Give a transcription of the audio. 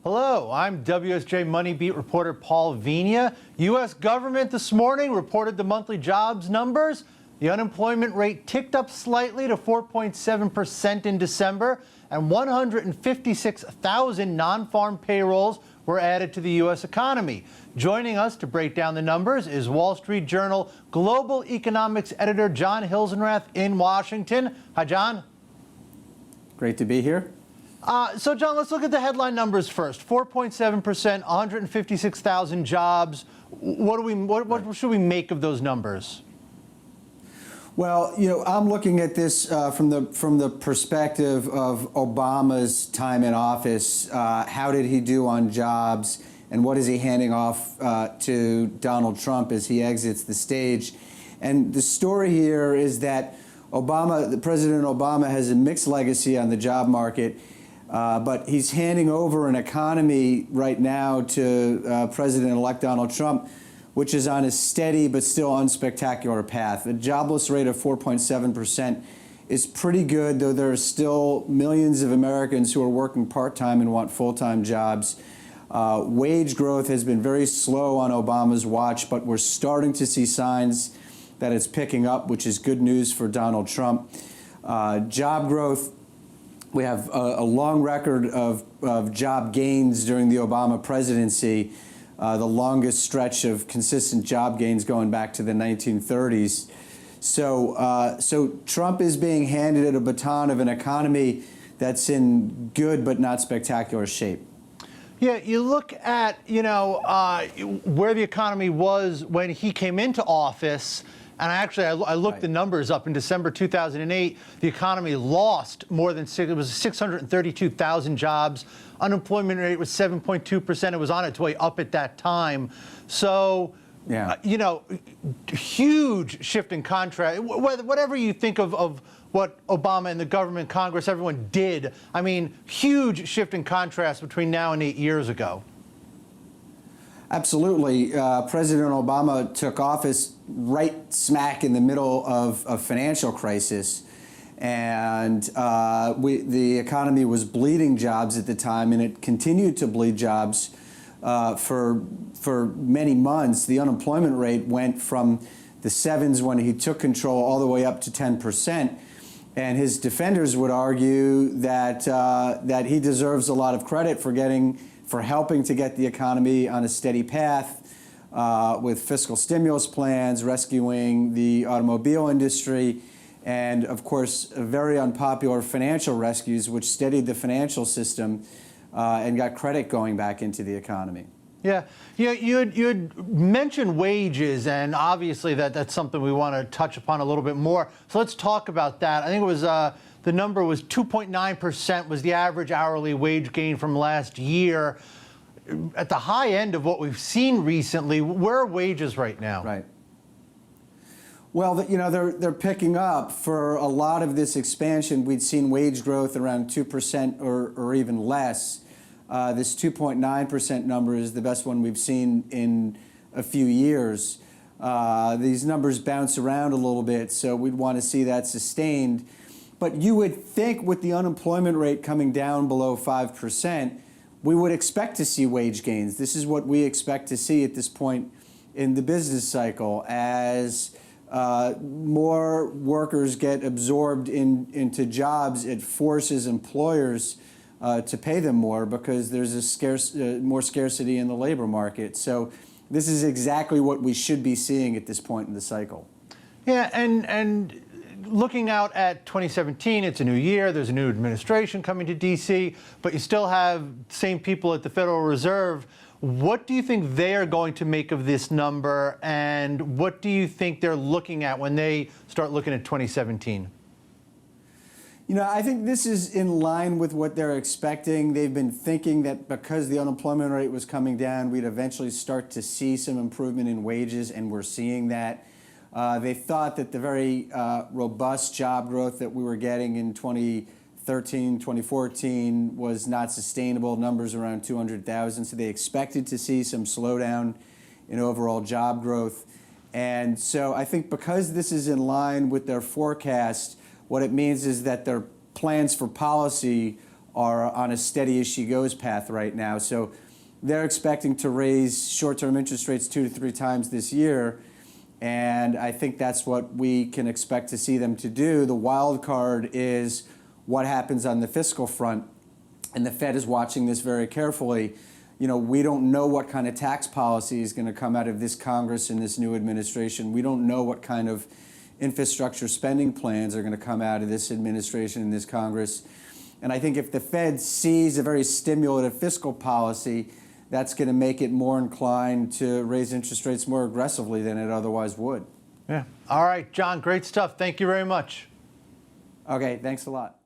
Hello, I'm WSJ Money Beat reporter Paul Vigna. U.S. government this morning reported the monthly jobs numbers. The unemployment rate ticked up slightly to 4.7% in December, and 156,000 non-farm payrolls were added to the U.S. economy. Joining us to break down the numbers is Wall Street Journal global economics editor John Hilsenrath in Washington. Hi, John. Great to be here. So, John, let's look at the headline numbers first. 4.7%, 156,000 jobs. What should we make of those numbers? Well, I'm looking at this from the perspective of Obama's time in office. How did he do on jobs, and what is he handing off to Donald Trump as he exits the stage? And the story here is that President Obama has a mixed legacy on the job market. But he's handing over an economy right now to President-elect Donald Trump, which is on a steady but still unspectacular path. A jobless rate of 4.7% is pretty good, though there are still millions of Americans who are working part-time and want full-time jobs. Wage growth has been very slow on Obama's watch, but we're starting to see signs that it's picking up, which is good news for Donald Trump. Job growth. We have a long record of job gains during the Obama presidency, the longest stretch of consistent job gains going back to the 1930s. So Trump is being handed a baton of an economy that's in good but not spectacular shape. Yeah, you look at, where the economy was when he came into office. And actually, I looked the numbers up in December 2008. The economy lost more than 632,000 jobs. Unemployment rate was 7.2%. It was on its way up at that time. So, yeah. Huge shift in contrast. Whatever you think of what Obama and the government, Congress, everyone did, I mean, huge shift in contrast between now and 8 years ago. Absolutely. President Obama took office right smack in the middle of a financial crisis, and the economy was bleeding jobs at the time, and it continued to bleed jobs for many months. The unemployment rate went from the 7s when he took control all the way up to 10%, and his defenders would argue that that he deserves a lot of credit for helping to get the economy on a steady path with fiscal stimulus plans, rescuing the automobile industry, and, of course, very unpopular financial rescues, which steadied the financial system and got credit going back into the economy. Yeah, you had mentioned wages, and obviously that's something we want to touch upon a little bit more. So let's talk about that. I think it was the number was 2.9% was the average hourly wage gain from last year. At the high end of what we've seen recently, where are wages right now? Right. Well, they're picking up. For a lot of this expansion, we'd seen wage growth around 2% or even less. This 2.9% number is the best one we've seen in a few years. These numbers bounce around a little bit, so we'd want to see that sustained. But you would think with the unemployment rate coming down below 5%, we would expect to see wage gains. This is what we expect to see at this point in the business cycle as more workers get absorbed into jobs. It forces employers to pay them more because there's more scarcity in the labor market. So this is exactly what we should be seeing at this point in the cycle. Yeah, and looking out at 2017, it's a new year. There's a new administration coming to D.C., but you still have the same people at the Federal Reserve. What do you think they are going to make of this number, and what do you think they're looking at when they start looking at 2017? I think this is in line with what they're expecting. They've been thinking that because the unemployment rate was coming down, we'd eventually start to see some improvement in wages, and we're seeing that. They thought that the very robust job growth that we were getting in 2013, 2014 was not sustainable, numbers around 200,000. So they expected to see some slowdown in overall job growth. And so I think because this is in line with their forecast, what it means is that their plans for policy are on a steady as she goes path right now. So they're expecting to raise short-term interest rates 2 to 3 times this year. And I think that's what we can expect to see them to do. The wild card is what happens on the fiscal front. And the Fed is watching this very carefully. You know, we don't know what kind of tax policy is going to come out of this Congress and this new administration. We don't know what kind of infrastructure spending plans are going to come out of this administration and this Congress. And I think if the Fed sees a very stimulative fiscal policy, that's going to make it more inclined to raise interest rates more aggressively than it otherwise would. Yeah. All right, John, great stuff. Thank you very much. Okay, thanks a lot.